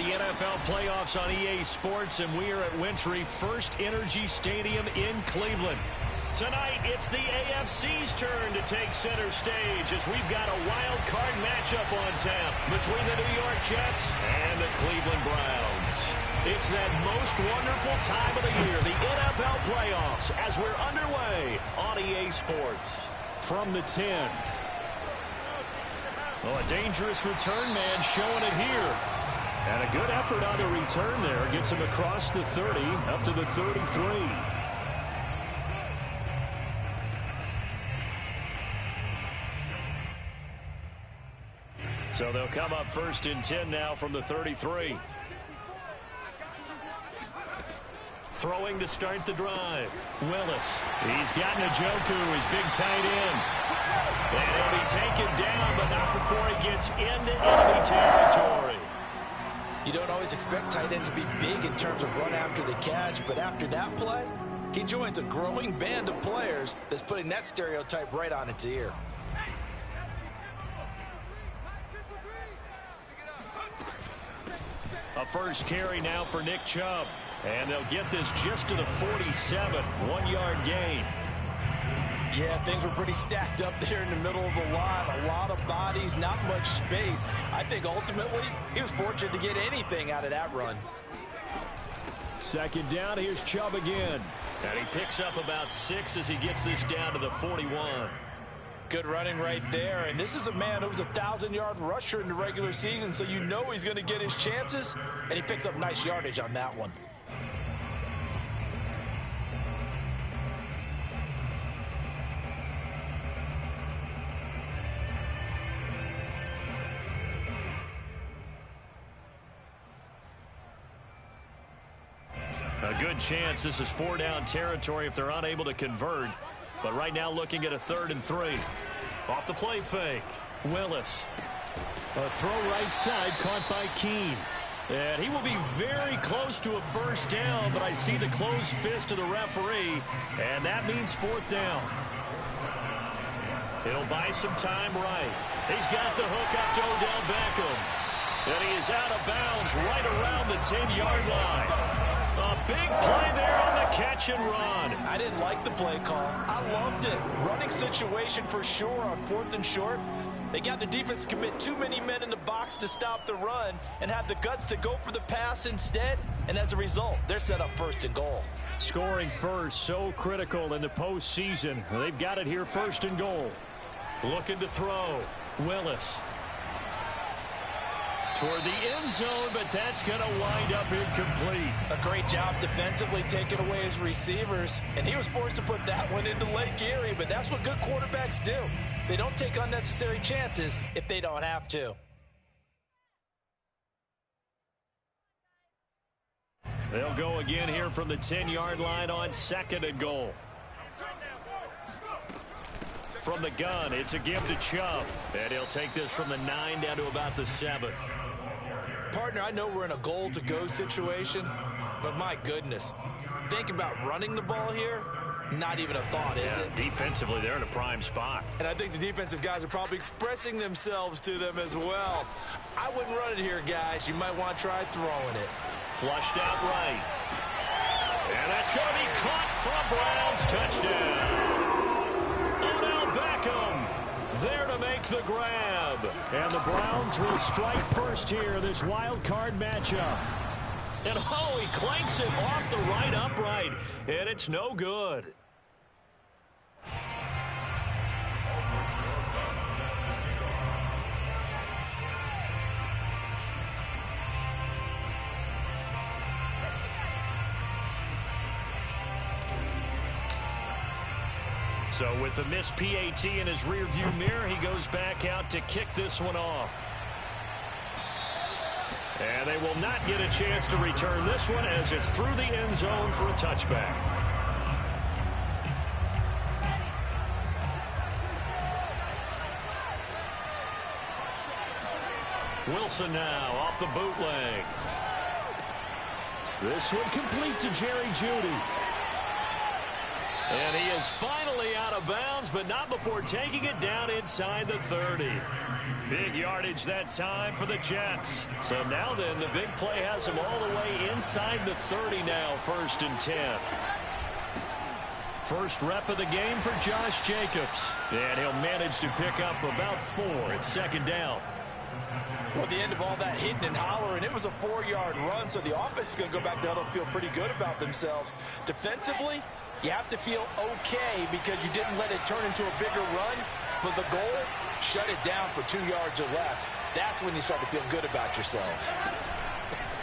the NFL playoffs on EA Sports, and we are at Wintry First Energy Stadium in Cleveland. Tonight, it's the AFC's turn to take center stage as we've got a wild card matchup on tap between the New York Jets and the Cleveland Browns. It's that most wonderful time of the year, the NFL playoffs, as we're underway on EA Sports. From the 10. Well, a dangerous return man showing it here. And a good effort on the return there. Gets him across the 30, up to the 33. So they'll come up first and 10 now from the 33. Throwing to start the drive. Willis. He's got Njoku, his big tight end. And he'll be taken down, but not before he gets into enemy territory. You don't always expect tight ends to be big in terms of run after the catch, but after that play, he joins a growing band of players that's putting that stereotype right on its ear. A first carry now for Nick Chubb. And they'll get this just to the 47, 1-yard gain. Yeah, things were pretty stacked up there in the middle of the line. A lot of bodies, not much space. I think ultimately he was fortunate to get anything out of that run. Second down, here's Chubb again. And he picks up about 6 as he gets this down to the 41. Good running right there. And this is a man who was a 1,000-yard rusher in the regular season, so you know he's going to get his chances. And he picks up nice yardage on that one. A good chance this is 4-down territory if they're unable to convert. But right now looking at a 3rd and 3. Off the play fake. Willis. A throw right side caught by Keene. And he will be very close to a first down, but I see the closed fist of the referee, and that means 4th down. It'll buy some time right. He's got the hook up to Odell Beckham. And he is out of bounds right around the 10-yard line. A big play there on the catch and run. I didn't like the play call. I loved it. Running situation for sure on 4th and short. They got the defense to commit too many men in the box to stop the run and have the guts to go for the pass instead. And as a result, they're set up 1st and goal. Scoring first, so critical in the postseason. They've got it here 1st and goal. Looking to throw. Willis. Toward the end zone, but that's going to wind up incomplete. A great job defensively taking away his receivers, and he was forced to put that one into Lake Erie, but that's what good quarterbacks do. They don't take unnecessary chances if they don't have to. They'll go again here from the 10-yard line on 2nd and goal. From the gun, it's a give to Chubb, and he'll take this from the 9 down to about the 7. Partner, I know we're in a goal-to-go situation, but my goodness, think about running the ball here. Not even a thought, is it? Defensively, they're in a prime spot. And I think the defensive guys are probably expressing themselves to them as well. I wouldn't run it here, guys. You might want to try throwing it. Flushed out right. And that's going to be caught for a Browns touchdown. Odell Beckham there to make the grab. And the Browns will strike first here, this wild card matchup. And oh, he clanks it off the right upright. And it's no good. So with the missed PAT in his rearview mirror, he goes back out to kick this one off. And they will not get a chance to return this one as it's through the end zone for a touchback. Wilson now off the bootleg. This one complete to Jerry Jeudy. And he is finally out of bounds, but not before taking it down inside the 30. Big yardage that time for the Jets. So now then, the big play has him all the way inside the 30 now, 1st and 10. First rep of the game for Josh Jacobs. And he'll manage to pick up about 4 at 2nd down. Well, at the end of all that hitting and hollering, it was a 4-yard run, so the offense is going to go back there and feel pretty good about themselves. Defensively, you have to feel okay because you didn't let it turn into a bigger run, but the goal, shut it down for 2 yards or less. That's when you start to feel good about yourselves.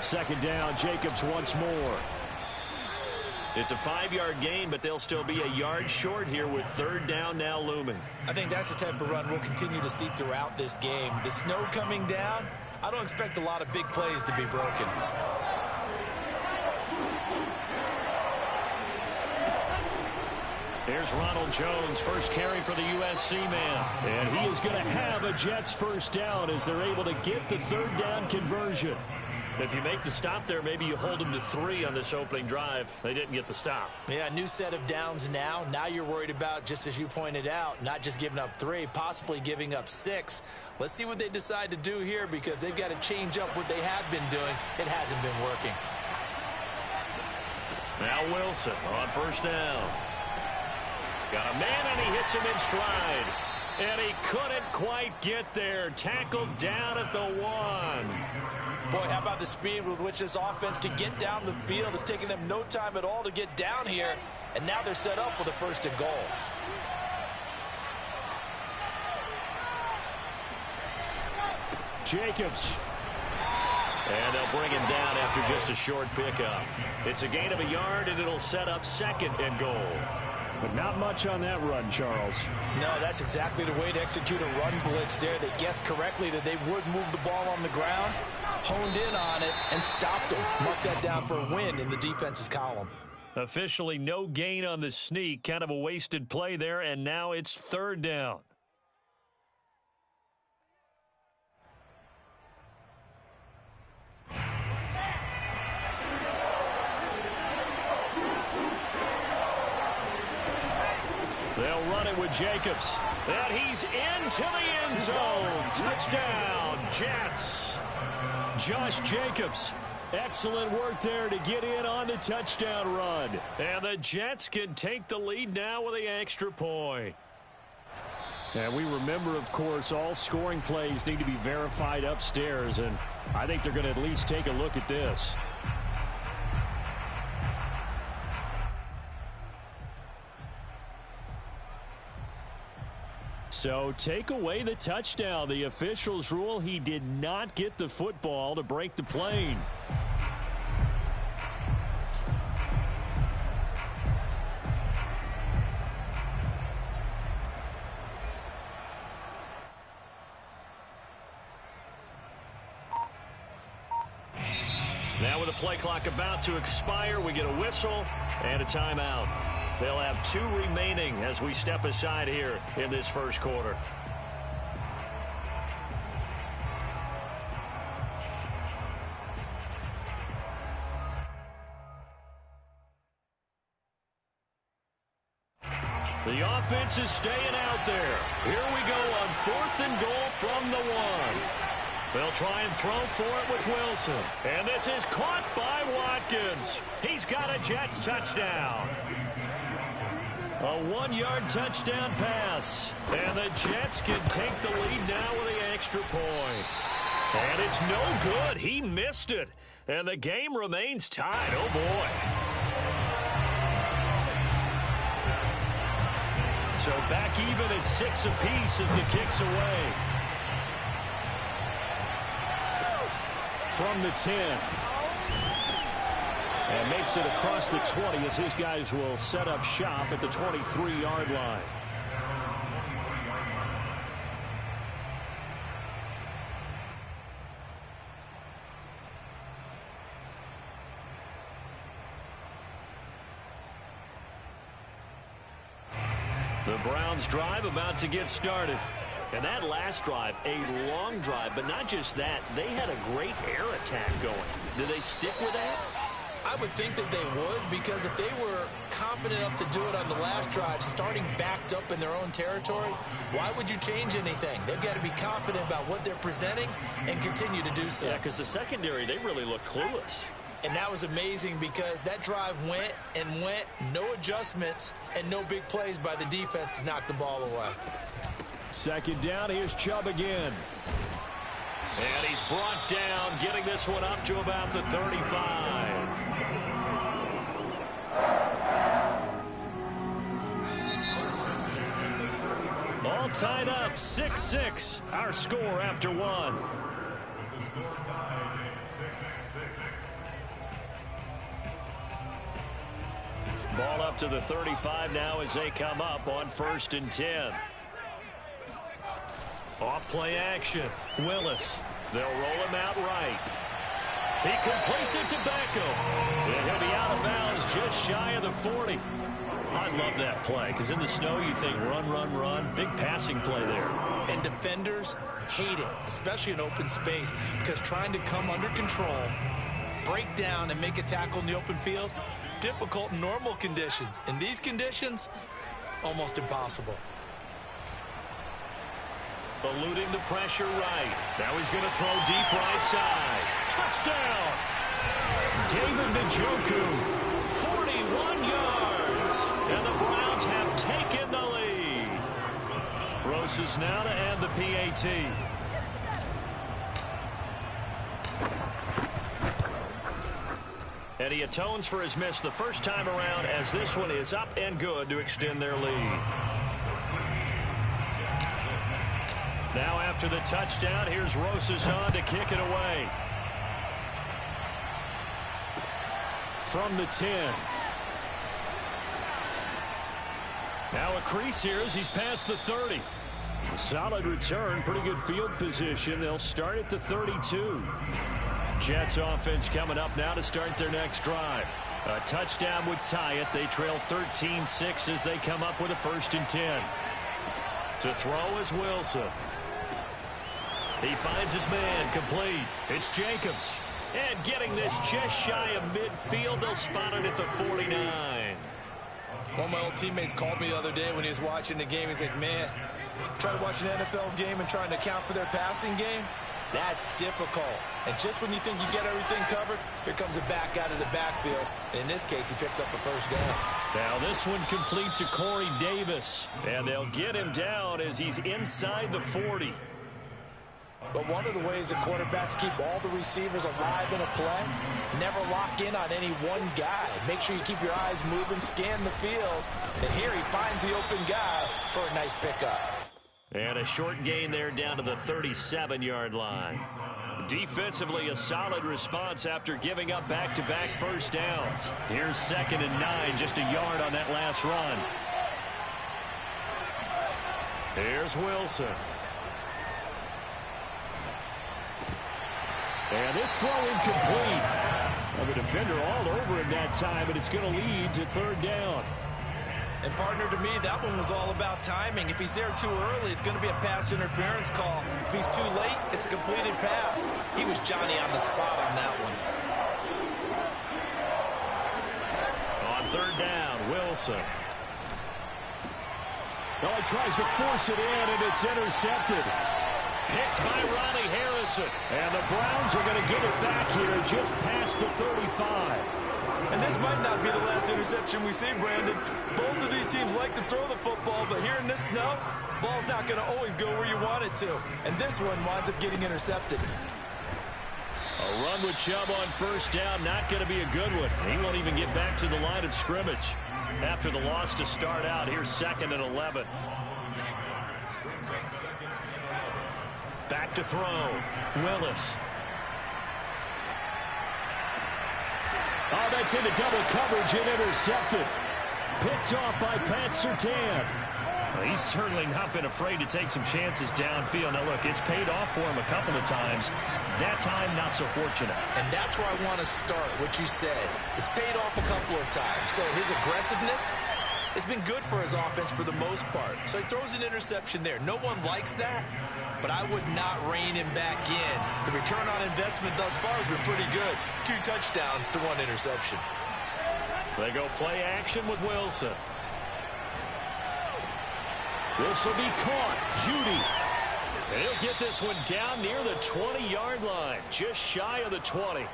2nd down, Jacobs once more. It's a 5-yard gain, but they'll still be a yard short here with 3rd down now looming. I think that's the type of run we'll continue to see throughout this game. The snow coming down, I don't expect a lot of big plays to be broken. Here's Ronald Jones, first carry for the USC man. And he is going to have a Jets 1st down as they're able to get the 3rd down conversion. If you make the stop there, maybe you hold them to 3 on this opening drive. They didn't get the stop. Yeah, new set of downs now. Now you're worried about, just as you pointed out, not just giving up 3, possibly giving up 6. Let's see what they decide to do here because they've got to change up what they have been doing. It hasn't been working. Now Wilson on 1st down. Got a man, and he hits him in stride. And he couldn't quite get there. Tackled down at the 1. Boy, how about the speed with which this offense can get down the field? It's taken them no time at all to get down here, and now they're set up with a 1st and goal. Jacobs. And they'll bring him down after just a short pickup. It's a gain of a yard, and it'll set up 2nd and goal. But not much on that run, Charles. No, that's exactly the way to execute a run blitz there. They guessed correctly that they would move the ball on the ground, honed in on it, and stopped them. Mark that down for a win in the defense's column. Officially no gain on the sneak. Kind of a wasted play there, and now it's 3rd down. They'll run it with Jacobs. And he's into the end zone. Touchdown, Jets. Josh Jacobs. Excellent work there to get in on the touchdown run. And the Jets can take the lead now with the extra point. And we remember, of course, all scoring plays need to be verified upstairs. And I think they're going to at least take a look at this. So take away the touchdown. The officials rule he did not get the football to break the plane. Now with the play clock about to expire, we get a whistle and a timeout. They'll have 2 remaining as we step aside here in this first quarter. The offense is staying out there. Here we go on 4th and goal from the 1. They'll try and throw for it with Wilson. And this is caught by Watkins. He's got a Jets touchdown. A 1-yard touchdown pass. And the Jets can take the lead now with the extra point. And it's no good. He missed it. And the game remains tied. Oh, boy. So back even at 6 apiece as the kick's away. From the 10. And makes it across the 20 as his guys will set up shop at the 23-yard line. The Browns drive about to get started. And that last drive, a long drive, but not just that, they had a great air attack going. Do they stick with that? I would think that they would, because if they were confident enough to do it on the last drive, starting backed up in their own territory, why would you change anything? They've got to be confident about what they're presenting and continue to do so. Yeah, because the secondary, they really look clueless. And that was amazing because that drive went and went, no adjustments, and no big plays by the defense to knock the ball away. Second down, here's Chubb again. And he's brought down, getting this one up to about the 35. All tied up, 6-6. Our score after one. Ball up to the 35 now as they come up on 1st and 10. Off play action. Willis. They'll roll him out right. He completes it to Beckham. And he'll be out of bounds just shy of the 40. I love that play because in the snow you think run, run, run. Big passing play there. And defenders hate it, especially in open space, because trying to come under control, break down, and make a tackle in the open field, difficult in normal conditions. In these conditions, almost impossible. Eluding the pressure right. Now he's going to throw deep right side. Touchdown! David Njoku, 41 yards. And the Browns have taken the lead. Rosas now to end the PAT. And he atones for his miss the first time around as this one is up and good to extend their lead. Now after the touchdown, here's Rosas on to kick it away. From the 10. Now a crease here as he's past the 30. Solid return, pretty good field position. They'll start at the 32. Jets offense coming up now to start their next drive. A touchdown would tie it. They trail 13-6 as they come up with a 1st and 10. To throw is Wilson. He finds his man complete. It's Jacobs. And getting this just shy of midfield, they'll spot it at the 49. One of my old teammates called me the other day when he was watching the game. He's like, man, trying to watch an NFL game and trying to account for their passing game, that's difficult. And just when you think you get everything covered, here comes a back out of the backfield. And in this case, he picks up a 1st down. Now this one complete to Corey Davis. And they'll get him down as he's inside the 40. But one of the ways that quarterbacks keep all the receivers alive in a play, never lock in on any one guy. Make sure you keep your eyes moving, scan the field. And here he finds the open guy for a nice pickup. And a short gain there down to the 37-yard line. Defensively, a solid response after giving up back-to-back 1st downs. Here's 2nd and 9, just a yard on that last run. Here's Wilson. And this throw incomplete. Of a defender all over him that time, but it's going to lead to 3rd down. And partner, to me, that one was all about timing. If he's there too early, it's going to be a pass interference call. If he's too late, it's a completed pass. He was Johnny on the spot on that one. On 3rd down, Wilson. Oh, he tries to force it in, and it's intercepted. Picked by Ronnie Harrison. And the Browns are going to get it back here just past the 35. And this might not be the last interception we see, Brandon. Both of these teams like to throw the football, but here in this snow, ball's not going to always go where you want it to. And this one winds up getting intercepted. A run with Chubb on 1st down, not going to be a good one. He won't even get back to the line of scrimmage. After the loss to start out, here's 2nd and 11. Back to throw. Willis. Oh, that's into double coverage and intercepted. Picked off by Pat Surtain. Well, he's certainly not been afraid to take some chances downfield. Now, look, it's paid off for him a couple of times. That time, not so fortunate. And that's where I want to start, what you said. It's paid off a couple of times. So his aggressiveness has been good for his offense for the most part. So he throws an interception there. No one likes that. but I would not rein him back in. The return on investment thus far has been pretty good. 2 touchdowns to 1 interception. They go play action with Wilson. This will be caught. Judy. And he'll get this one down near the 20-yard line, just shy of the 20.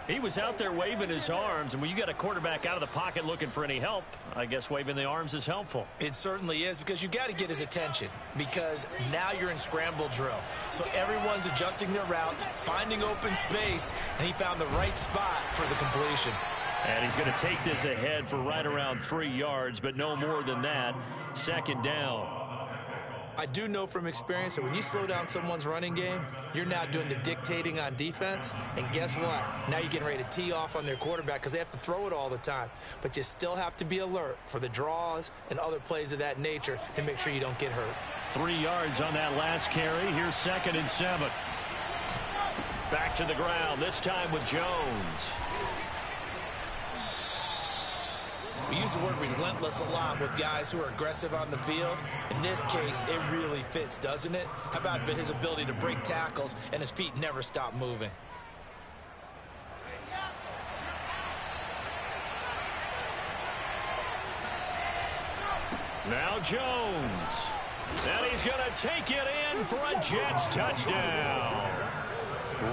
He was out there waving his arms, and when you got a quarterback out of the pocket looking for any help, I guess waving the arms is helpful. It certainly is, because you got to get his attention, because now you're in scramble drill. So everyone's adjusting their routes, finding open space, and he found the right spot for the completion. And he's going to take this ahead for right around 3 yards, but no more than that. 2nd down. I do know from experience that when you slow down someone's running game, you're now doing the dictating on defense. And guess what? Now you're getting ready to tee off on their quarterback because they have to throw it all the time. But you still have to be alert for the draws and other plays of that nature and make sure you don't get hurt. 3 yards on that last carry. Here's 2nd and 7. Back to the ground, this time with Jones. We use the word relentless a lot with guys who are aggressive on the field. In this case, it really fits, doesn't it? How about his ability to break tackles and his feet never stop moving? Now Jones. And he's going to take it in for a Jets touchdown.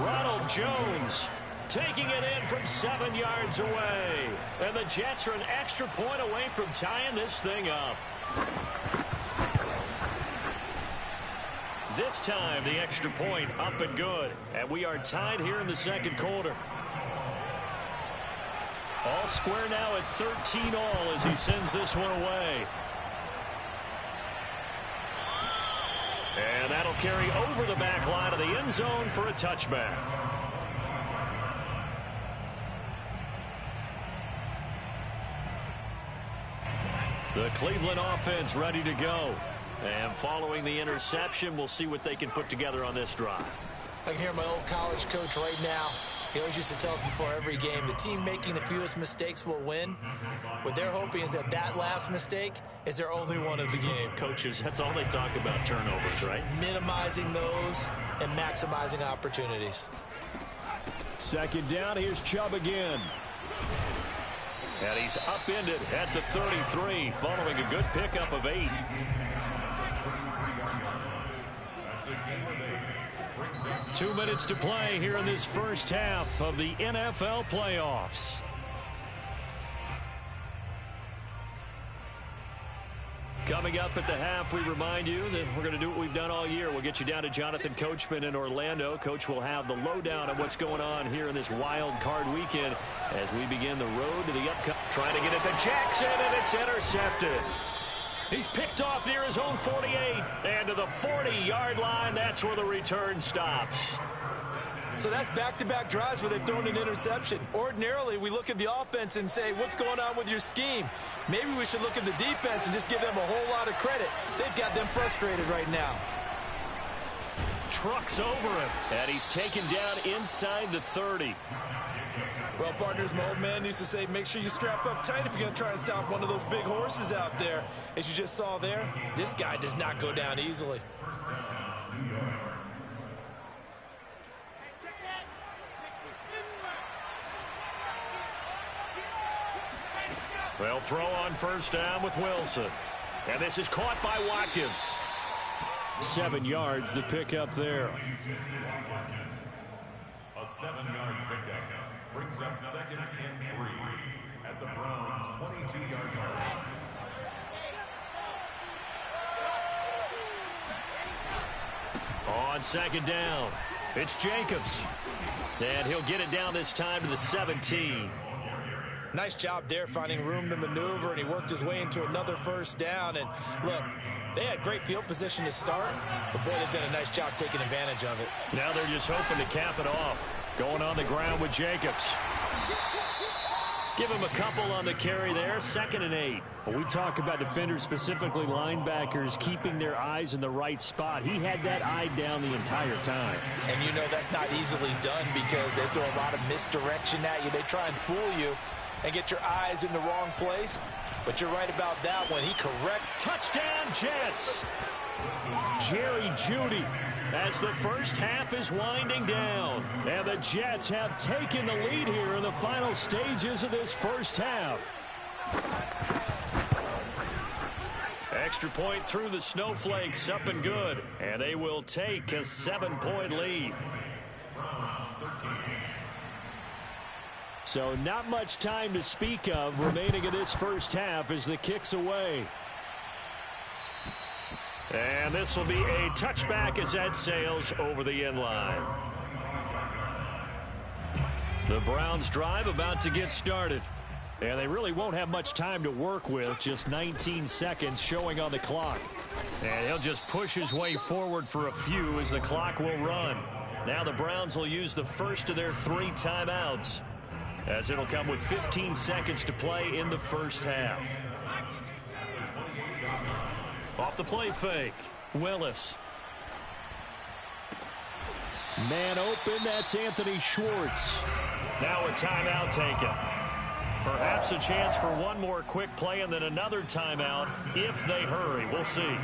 Ronald Jones taking it in from 7 yards away. And the Jets are an extra point away from tying this thing up. This time, the extra point up and good. And we are tied here in the 2nd quarter. All square now at 13-all as he sends this one away. And that'll carry over the back line of the end zone for a touchback. The Cleveland offense ready to go. And following the interception, we'll see what they can put together on this drive. I can hear my old college coach right now. He always used to tell us before every game, the team making the fewest mistakes will win. What they're hoping is that that last mistake is their only one of the game. Coaches, that's all they talk about, turnovers, right? Minimizing those and maximizing opportunities. 2nd down, here's Chubb again. And he's upended at the 33 following a good pickup of 8. 2 minutes to play here in this first half of the NFL playoffs. Coming up at the half, we remind you that we're going to do what we've done all year. We'll get you down to Jonathan Coachman in Orlando. Coach will have the lowdown on what's going on here in this wild card weekend as we begin the road to the upcoming. Trying to get it to Jackson, and it's intercepted. He's picked off near his own 48, and to the 40-yard line. That's where the return stops. So that's back-to-back drives where they've thrown an interception. Ordinarily, we look at the offense and say, what's going on with your scheme? Maybe we should look at the defense and just give them a whole lot of credit. They've got them frustrated right now. Trucks over him, and he's taken down inside the 30. Well, partners, my old man used to say, make sure you strap up tight if you're going to try and stop one of those big horses out there. As you just saw there, this guy does not go down easily. They'll throw on 1st down with Wilson. And this is caught by Watkins. 7 yards, the pickup there. A 7-yard pickup brings up 2nd and 3 at the Browns' 22-yard line. On 2nd down, it's Jacobs. And he'll get it down this time to the 17. Nice job there finding room to maneuver, and he worked his way into another 1st down. And look, they had great field position to start, but boy, they've done a nice job taking advantage of it. Now they're just hoping to cap it off. Going on the ground with Jacobs. Give him a couple on the carry there. 2nd and 8. When we talk about defenders, specifically linebackers, keeping their eyes in the right spot, he had that eye down the entire time. And you know that's not easily done because they throw a lot of misdirection at you. They try and fool you and get your eyes in the wrong place. But you're right about that one. He correct. Touchdown, Jets. Jerry Jeudy as the first half is winding down. And the Jets have taken the lead here in the final stages of this first half. Extra point through the snowflakes, up and good. And they will take a 7-point lead. So not much time to speak of remaining in this first half as the kick's away. And this will be a touchback as that sails over the end line. The Browns drive about to get started. And they really won't have much time to work with, just 19 seconds showing on the clock. And he'll just push his way forward for a few as the clock will run. Now the Browns will use the first of their 3 timeouts, as it'll come with 15 seconds to play in the first half. Off the play fake, Willis. Man open, that's Anthony Schwartz. Now a timeout taken. Perhaps a chance for one more quick play and then another timeout if they hurry. We'll see.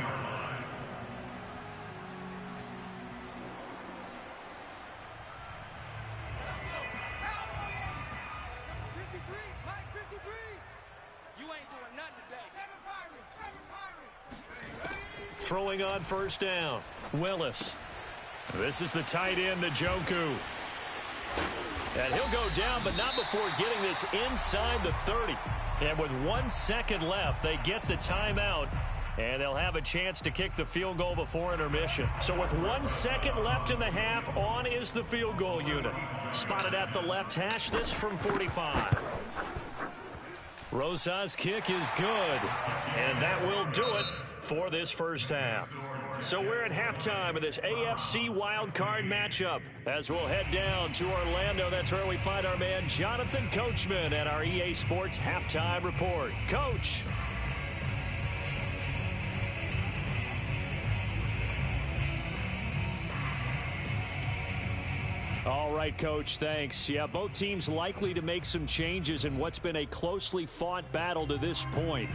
Throwing on first down, Willis. This is the tight end, Njoku. And he'll go down, but not before getting this inside the 30. And with 1 second left, they get the timeout, and they'll have a chance to kick the field goal before intermission. So with 1 second left in the half, on is the field goal unit. Spotted at the left hash, this from 45. Rosa's kick is good, and that will do it for this first half. So we're at halftime of this AFC Wildcard matchup. As we'll head down to Orlando, that's where we find our man Jonathan Coachman at our EA Sports Halftime Report. Coach. All right, Coach, thanks. Yeah, both teams likely to make some changes in what's been a closely fought battle to this point.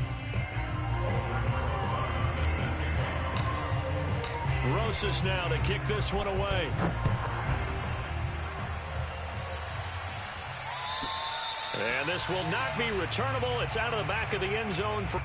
Rosas now to kick this one away. And this will not be returnable. It's out of the back of the end zone for...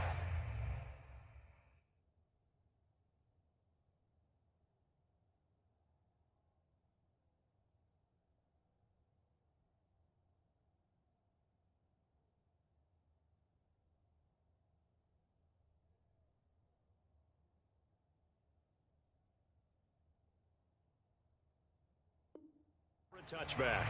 touchback.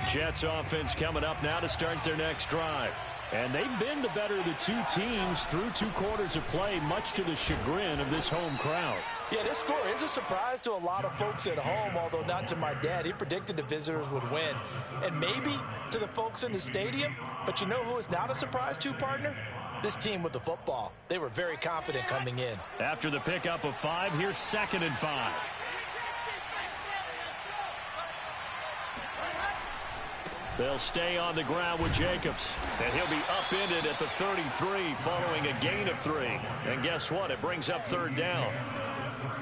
Jets offense coming up now to start their next drive. And they've been the better of the two teams through 2 quarters of play, much to the chagrin of this home crowd. Yeah, this score is a surprise to a lot of folks at home, although not to my dad. He predicted the visitors would win. And maybe to the folks in the stadium, but you know who is not a surprise to, partner? This team with the football. They were very confident coming in. After the pickup of 5, here's 2nd and 5. They'll stay on the ground with Jacobs. And he'll be upended at the 33 following a gain of 3. And guess what? It brings up 3rd down.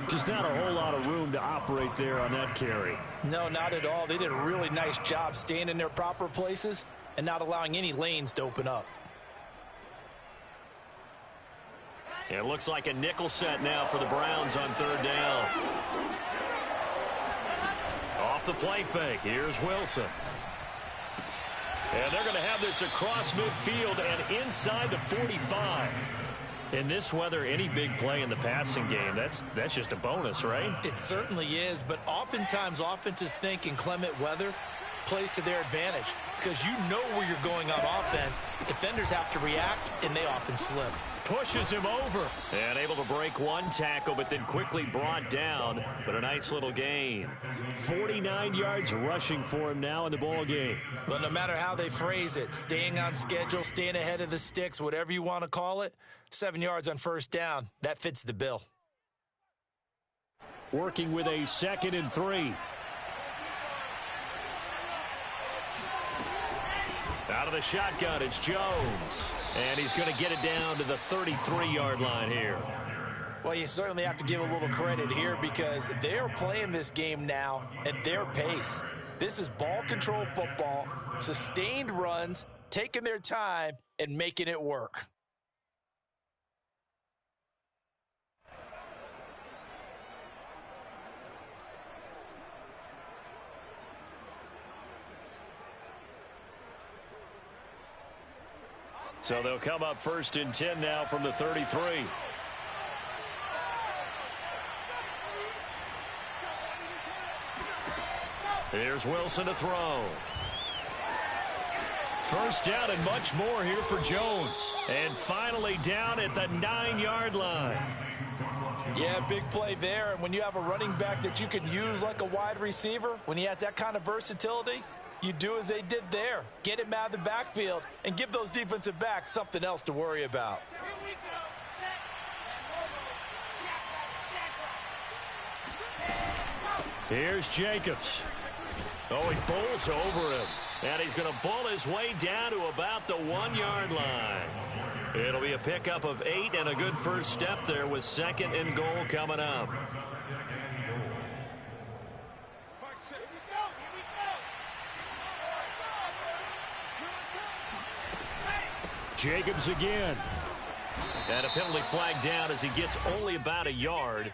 Just not a whole lot of room to operate there on that carry. No, not at all. They did a really nice job staying in their proper places and not allowing any lanes to open up. It looks like a nickel set now for the Browns on 3rd down. Off the play fake. Here's Wilson. And they're going to have this across midfield and inside the 45. In this weather, any big play in the passing game, that's just a bonus, right? It certainly is, but oftentimes offenses think inclement weather plays to their advantage because you know where you're going on offense. Defenders have to react, and they often slip. Pushes him over. And able to break 1 tackle, but then quickly brought down. But a nice little gain. 49 yards rushing for him now in the ball game. But no matter how they phrase it, staying on schedule, staying ahead of the sticks, whatever you want to call it, 7 yards on 1st down, that fits the bill. Working with a 2nd and 3. Out of the shotgun, it's Jones. And he's going to get it down to the 33-yard line here. Well, you certainly have to give a little credit here because they're playing this game now at their pace. This is ball control football, sustained runs, taking their time, and making it work. So they'll come up 1st and 10 now from the 33. Here's Wilson to throw. First down and much more here for Jones. And finally down at the 9-yard line. Yeah, big play there. And when you have a running back that you can use like a wide receiver, when he has that kind of versatility, you do as they did there. Get him out of the backfield and give those defensive backs something else to worry about. Here's Jacobs. Oh, he bowls over him. And he's going to bowl his way down to about the 1-yard line. It'll be a pickup of 8 and a good first step there with 2nd and goal coming up. Jacobs again. And a penalty flag down as he gets only about a yard.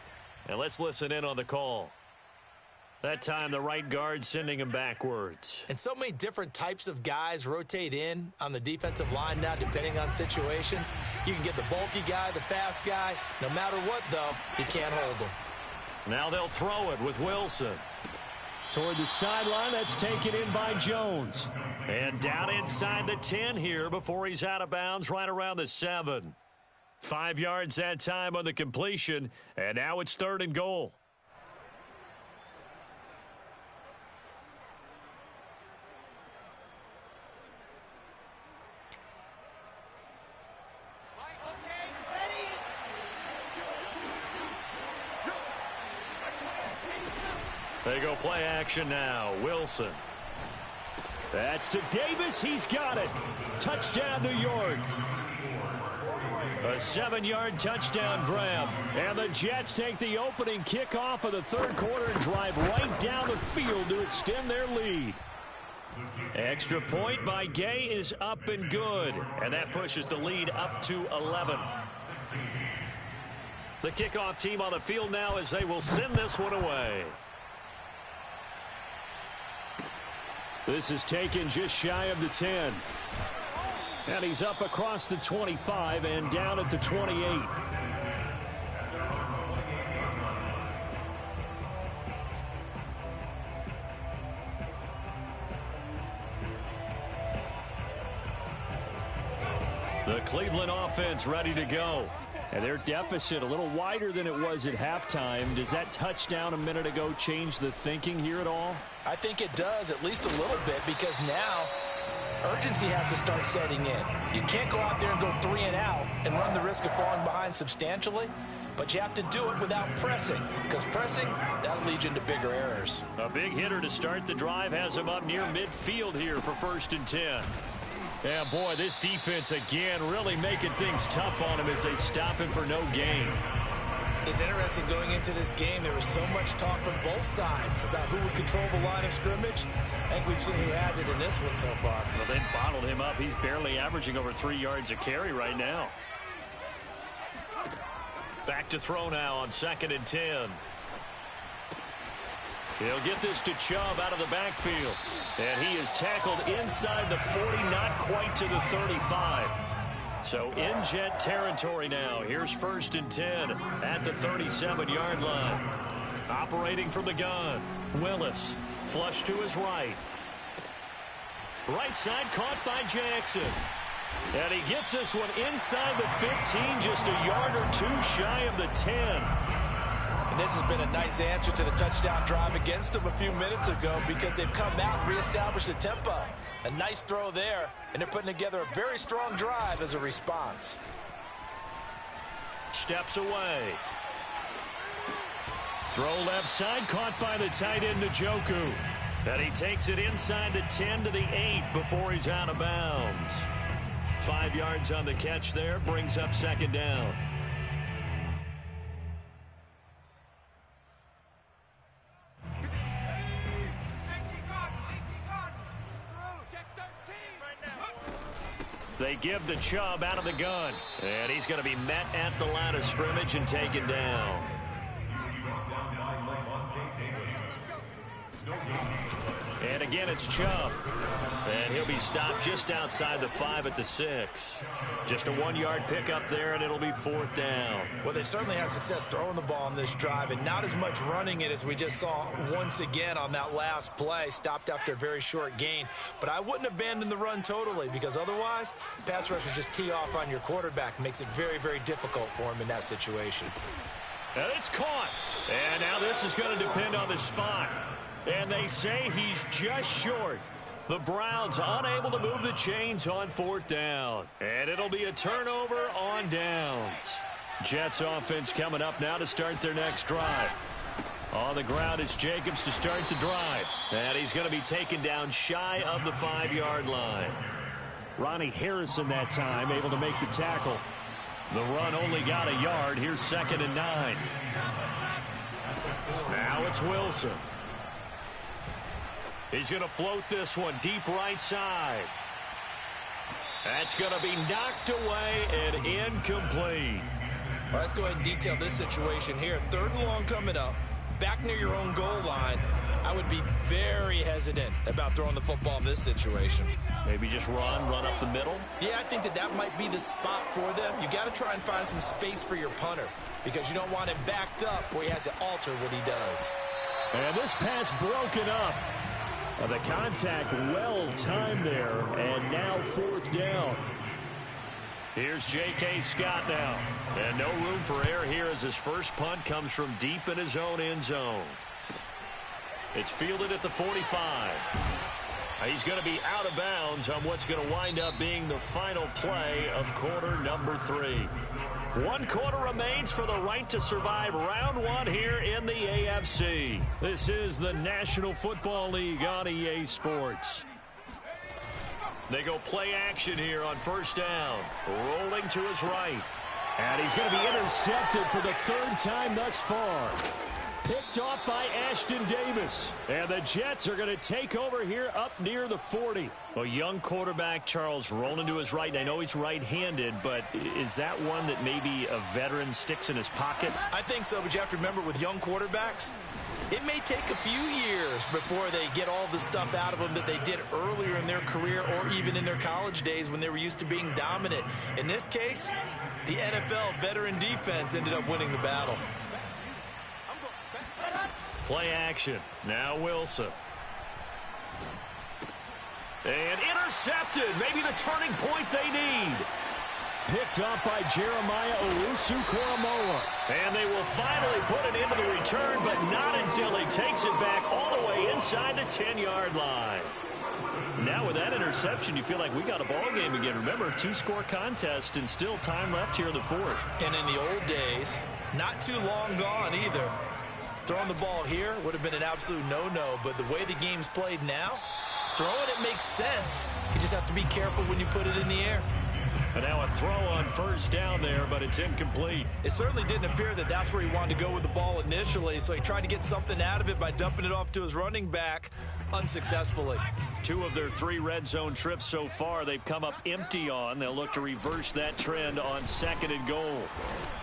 And let's listen in on the call. That time the right guard sending him backwards. And so many different types of guys rotate in on the defensive line now depending on situations. You can get the bulky guy, the fast guy. No matter what, though, you can't hold them. Now they'll throw it with Wilson. Toward the sideline, that's taken in by Jones. And down inside the 10 here before he's out of bounds right around the 7. 5 yards that time on the completion, and now it's 3rd and goal. They go play action now. Wilson. That's to Davis. He's got it. Touchdown, New York. A 7-yard touchdown grab. And the Jets take the opening kickoff of the 3rd quarter and drive right down the field to extend their lead. Extra point by Gay is up and good. And that pushes the lead up to 11. The kickoff team on the field now as they will send this one away. This is taken just shy of the 10. And he's up across the 25 and down at the 28. The Cleveland offense ready to go. And their deficit a little wider than it was at halftime. Does that touchdown a minute ago change the thinking here at all? I think it does, at least a little bit, because now urgency has to start setting in. You can't go out there and go 3 and out and run the risk of falling behind substantially, but you have to do it without pressing, because pressing, that'll lead you into bigger errors. A big hitter to start the drive has him up near midfield here for 1st and 10. Yeah, boy, this defense again really making things tough on him as they stop him for no gain. It's interesting going into this game. There was so much talk from both sides about who would control the line of scrimmage. I think we've seen who has it in this one so far. Well, they bottled him up. He's barely averaging over 3 yards a carry right now. Back to throw now on 2nd and 10. He'll get this to Chubb out of the backfield. And he is tackled inside the 40, not quite to the 35. So in Jet territory now. Here's 1st and 10 at the 37-yard line. Operating from the gun. Willis. Flush to his right. Right side caught by Jackson. And he gets this one inside the 15, just a yard or 2 shy of the 10. And this has been a nice answer to the touchdown drive against them a few minutes ago because they've come out and reestablished the tempo. A nice throw there, and they're putting together a very strong drive as a response. Steps away. Throw left side, caught by the tight end, Njoku. And he takes it inside the 10 to the 8 before he's out of bounds. 5 yards on the catch there, brings up second down. They give the Chubb out of the gun. And he's going to be met at the line of scrimmage and taken down. And again, it's Chubb. And he'll be stopped just outside the 5 at the 6. Just a 1-yard pickup there, and it'll be 4th down. Well, they certainly had success throwing the ball on this drive, and not as much running it as we just saw once again on that last play. Stopped after a very short gain. But I wouldn't abandon the run totally, because otherwise, pass rushers just tee off on your quarterback. Makes it very, very difficult for him in that situation. And it's caught. And now this is going to depend on the spot. And they say he's just short. The Browns unable to move the chains on 4th down. And it'll be a turnover on downs. Jets offense coming up now to start their next drive. On the ground, it's Jacobs to start the drive. And he's going to be taken down shy of the 5-yard line. Ronnie Harrison that time able to make the tackle. The run only got a yard. Here's 2nd and 9. Now it's Wilson. He's going to float this one deep right side. That's going to be knocked away and incomplete. Well, let's go ahead and detail this situation here. 3rd and long coming up. Back near your own goal line. I would be very hesitant about throwing the football in this situation. Maybe just run up the middle? Yeah, I think that might be the spot for them. You got to try and find some space for your punter because you don't want him backed up where he has to alter what he does. And this pass broken up. The contact well timed there, and now 4th down. Here's J.K. Scott now. And no room for error here as his first punt comes from deep in his own end zone. It's fielded at the 45. He's going to be out of bounds on what's going to wind up being the final play of quarter number 3. 1 quarter remains for the right to survive round 1 here in the AFC. This is the National Football League on EA Sports. They go play action here on 1st down. Rolling to his right. And he's going to be intercepted for the 3rd time thus far. Picked off by Ashton Davis. And the Jets are going to take over here up near the 40. A young quarterback, Charles, rolling to his right. I know he's right-handed, but is that one that maybe a veteran sticks in his pocket? I think so, but you have to remember with young quarterbacks, it may take a few years before they get all the stuff out of them that they did earlier in their career or even in their college days when they were used to being dominant. In this case, the NFL veteran defense ended up winning the battle. Play action. Now Wilson. And intercepted. Maybe the turning point they need. Picked up by Jeremiah Owusu-Koramoah. And they will finally put it into the return, but not until he takes it back all the way inside the 10-yard line. Now with that interception, you feel like we got a ball game again. Remember, 2-score contest and still time left here in the 4th. And in the old days, not too long gone either. Throwing the ball here would have been an absolute no-no, but the way the game's played now, throwing it makes sense. You just have to be careful when you put it in the air. And now a throw on 1st down there, but it's incomplete. It certainly didn't appear that that's where he wanted to go with the ball initially, so he tried to get something out of it by dumping it off to his running back unsuccessfully. 2 of their 3 red zone trips so far they've come up empty on. They'll look to reverse that trend on 2nd and goal.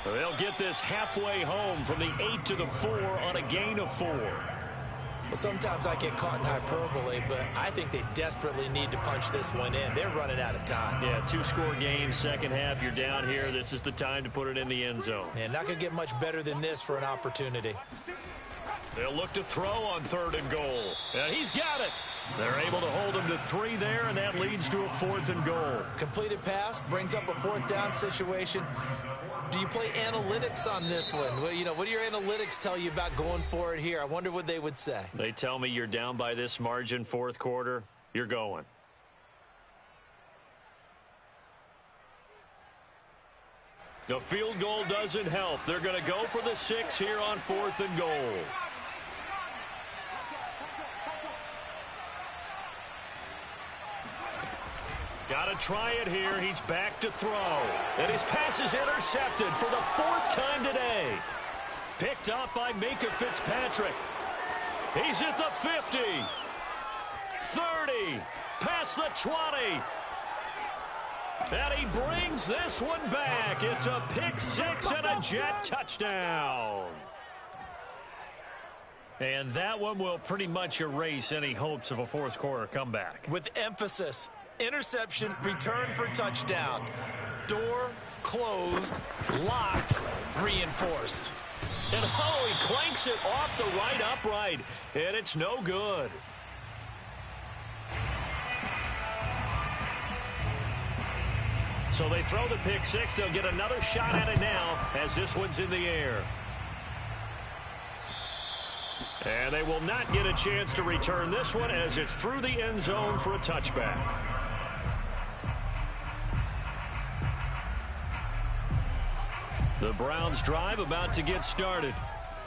They'll get this halfway home from the 8 to the 4 on a gain of 4. Well, sometimes I get caught in hyperbole, but I think they desperately need to punch this one in. They're running out of time. Yeah, 2-score game, second half, you're down here. This is the time to put it in the end zone. And not going to get much better than this for an opportunity. They'll look to throw on 3rd and goal. And he's got it. They're able to hold him to 3 there, and that leads to a 4th and goal. Completed pass brings up a 4th down situation. Do you play analytics on this one? Well, you know, what do your analytics tell you about going for it here? I wonder what they would say. They tell me you're down by this margin 4th quarter, you're going. The field goal doesn't help. They're going to go for the 6 here on 4th and goal. Got to try it here. He's back to throw. And his pass is intercepted for the 4th time today. Picked up by Minka Fitzpatrick. He's at the 50. 30. Past the 20. And he brings this one back. It's a pick 6 and a Jet touchdown. And that one will pretty much erase any hopes of a fourth quarter comeback. With emphasis, interception, return for touchdown. Door closed, locked, reinforced. And he clanks it off the right upright, and it's no good. So they throw the pick 6. They'll get another shot at it now as this one's in the air. And they will not get a chance to return this one as it's through the end zone for a touchback. The Browns drive about to get started.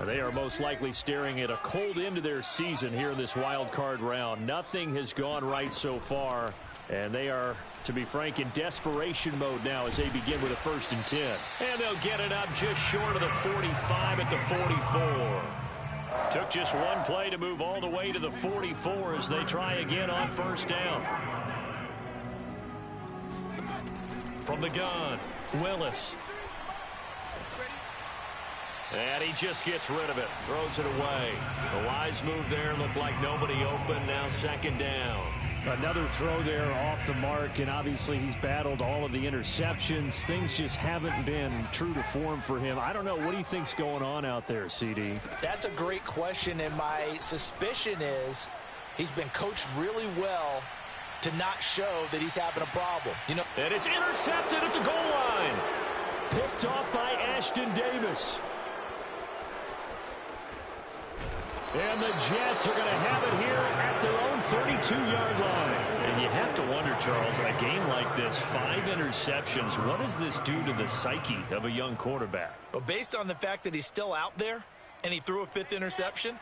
They are most likely staring at a cold end to their season here in this wild card round. Nothing has gone right so far, and they are, to be frank, in desperation mode now as they begin with a 1st and 10. And they'll get it up just short of the 45 at the 44. Took just one play to move all the way to the 44 as they try again on 1st down. From the gun, Willis. And he just gets rid of it, throws it away. The wise move there, looked like nobody open, now 2nd down. Another throw there off the mark, and obviously he's battled all of the interceptions. Things just haven't been true to form for him. I don't know, what do you think's going on out there, CD? That's a great question, and my suspicion is he's been coached really well to not show that he's having a problem. You know, and it's intercepted at the goal line. Picked off by Ashton Davis. And the Jets are going to have it here at their own 32-yard line. And you have to wonder, Charles, in a game like this, 5 interceptions, what does this do to the psyche of a young quarterback? Well, based on the fact that he's still out there and he threw a 5th interception,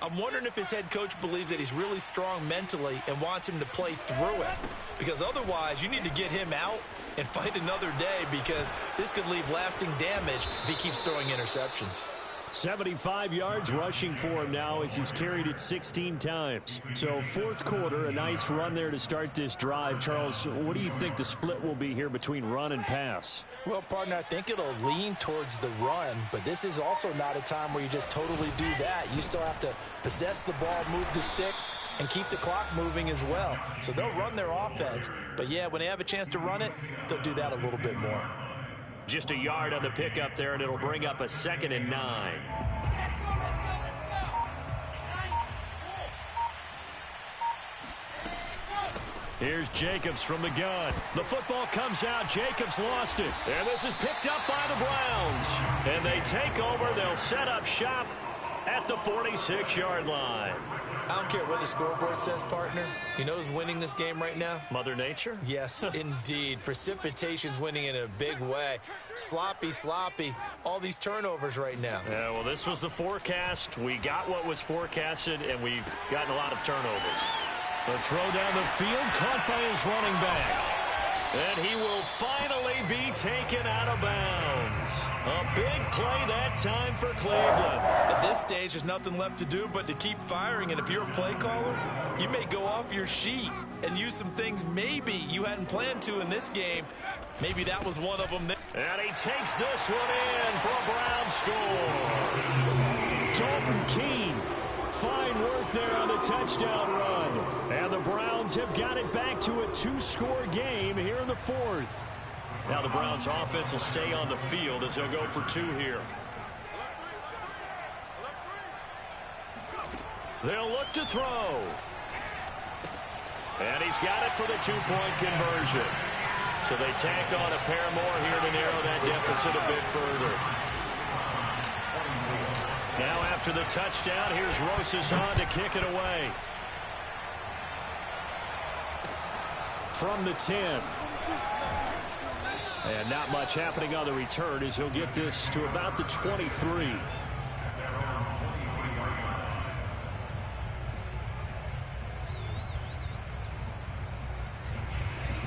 I'm wondering if his head coach believes that he's really strong mentally and wants him to play through it. Because otherwise, you need to get him out and fight another day, because this could leave lasting damage if he keeps throwing interceptions. 75 yards rushing for him now as he's carried it 16 times. So 4th quarter, a nice run there to start this drive. Charles, what do you think the split will be here between run and pass? Well, partner, I think it'll lean towards the run, but this is also not a time where you just totally do that. You still have to possess the ball, move the sticks, and keep the clock moving as well. So they'll run their offense, but yeah, when they have a chance to run it, they'll do that a little bit more. Just a yard on the pickup there, and it'll bring up a 2nd and 9. Here's Jacobs from the gun. The football comes out. Jacobs lost it. And this is picked up by the Browns. And they take over. They'll set up shop at the 46-yard line. I don't care what the scoreboard says, partner. You know who's winning this game right now? Mother Nature? Yes, indeed. Precipitation's winning in a big way. Sloppy, all these turnovers right now. Yeah, well, this was the forecast. We got what was forecasted, and we've gotten a lot of turnovers. The throw down the field, caught by his running back. And he will finally be taken out of bounds. A big play that time for Cleveland. At this stage, there's nothing left to do but to keep firing. And if you're a play caller, you may go off your sheet and use some things maybe you hadn't planned to in this game. Maybe that was one of them. And he takes this one in for a Brown score. Dalton Keene. Fine work there on the touchdown run. And the Browns have got it back to a 2-score game here in the 4th. Now the Browns offense will stay on the field as they'll go for 2 here. They'll look to throw. And he's got it for the 2-point conversion. So they tack on a pair more here to narrow that deficit a bit further. Now after the touchdown, here's Rosas on to kick it away. From the 10. And not much happening on the return as he'll get this to about the 23.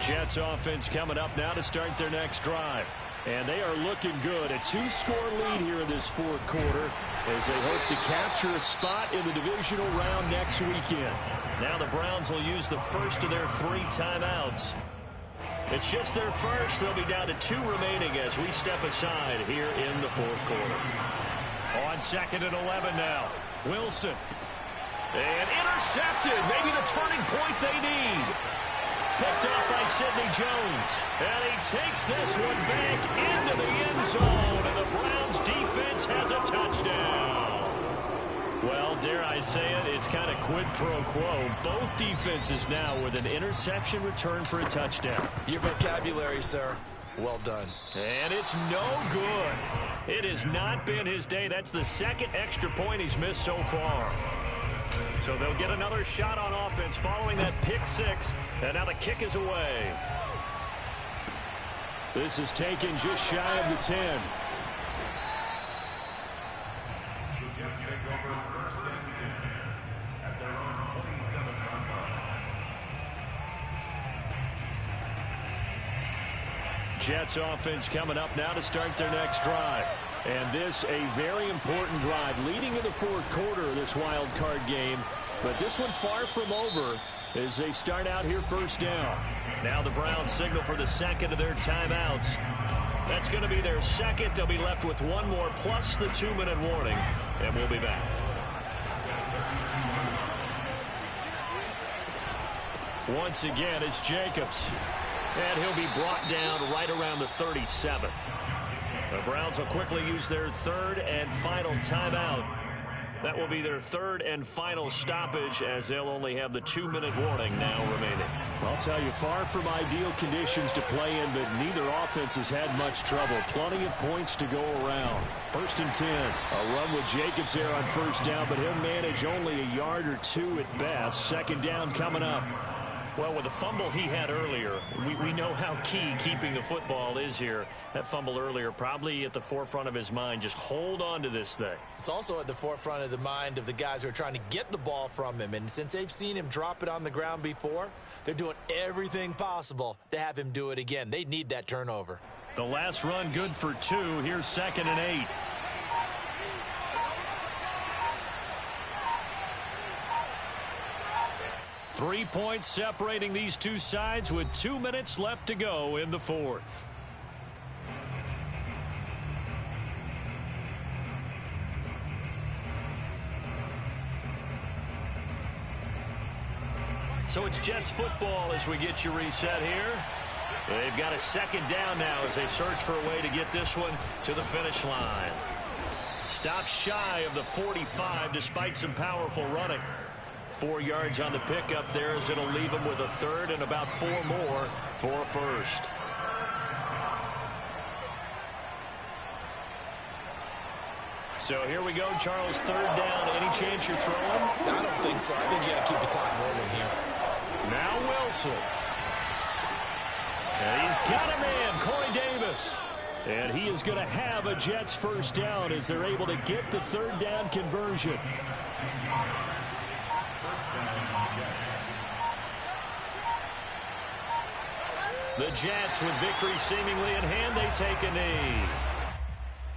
Jets Jets offense coming up now to start their next drive. And they are looking good. A two-score lead here in this fourth quarter as they hope to capture a spot in the divisional round next weekend. Now the Browns will use the first of their 3 timeouts. It's just their first. They'll be down to 2 remaining as we step aside here in the fourth quarter. On 2nd and 11 now. Wilson. And intercepted. Maybe the turning point they need. Picked up by Sidney Jones. And he takes this one back into the end zone. And the Browns defense has a touchdown. Well, dare I say it, it's kind of quid pro quo. Both defenses now with an interception return for a touchdown. Your vocabulary, sir. Well done. And it's no good. It has not been his day. That's the 2nd extra point he's missed so far. So they'll get another shot on offense following that pick 6. And now the kick is away. This is taken just shy of the 10. The Jets take over 1st and 10 at their own 27-yard line. Jets offense coming up now to start their next drive. And this a very important drive leading in the fourth quarter of this wild card game. But this one far from over as they start out here first down. Now the Browns signal for the 2nd of their timeouts. That's going to be their 2nd. They'll be left with 1 more plus the 2-minute warning. And we'll be back. Once again, it's Jacobs. And he'll be brought down right around the 37. The Browns will quickly use their 3rd and final timeout. That will be their 3rd and final stoppage as they'll only have the 2-minute warning now remaining. I'll tell you, far from ideal conditions to play in, but neither offense has had much trouble. Plenty of points to go around. 1st and 10. A run with Jacobs there on first down, but he'll manage only a yard or 2 at best. 2nd down coming up. Well, with the fumble he had earlier, we know how key keeping the football is here. That fumble earlier probably at the forefront of his mind. Just hold on to this thing. It's also at the forefront of the mind of the guys who are trying to get the ball from him. And since they've seen him drop it on the ground before, they're doing everything possible to have him do it again. They need that turnover. The last run good for 2. Here's 2nd and 8. Three points separating these two sides with 2 minutes left to go in the fourth. So it's Jets football as we get you reset here. They've got a 2nd down now as they search for a way to get this one to the finish line. Stop shy of the 45 despite some powerful running. 4 yards on the pickup there as it'll leave them with a 3rd and about 4 more for a 1st. So here we go, Charles, 3rd down. Any chance you're throwing? I don't think so. I think you got to keep the clock rolling here. Now Wilson. And he's got a man, Corey Davis. And he is going to have a Jets 1st down as they're able to get the 3rd down conversion. The Jets, with victory seemingly in hand, they take a knee.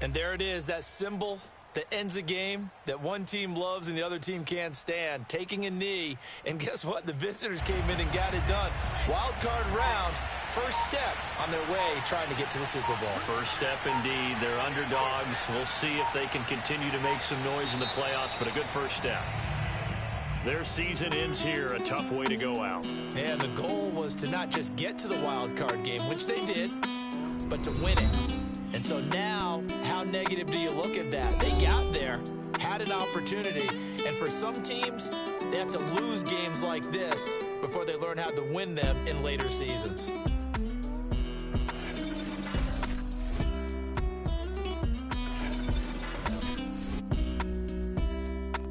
And there it is, that symbol that ends a game that one team loves and the other team can't stand, taking a knee. And guess what? The visitors came in and got it done. Wild card round, first step on their way trying to get to the Super Bowl. First step indeed. They're underdogs. We'll see if they can continue to make some noise in the playoffs, but a good first step. Their season ends here, a tough way to go out. And the goal was to not just get to the wild card game, which they did, but to win it. And so now, how negative do you look at that? They got there, had an opportunity, and for some teams, they have to lose games like this before they learn how to win them in later seasons.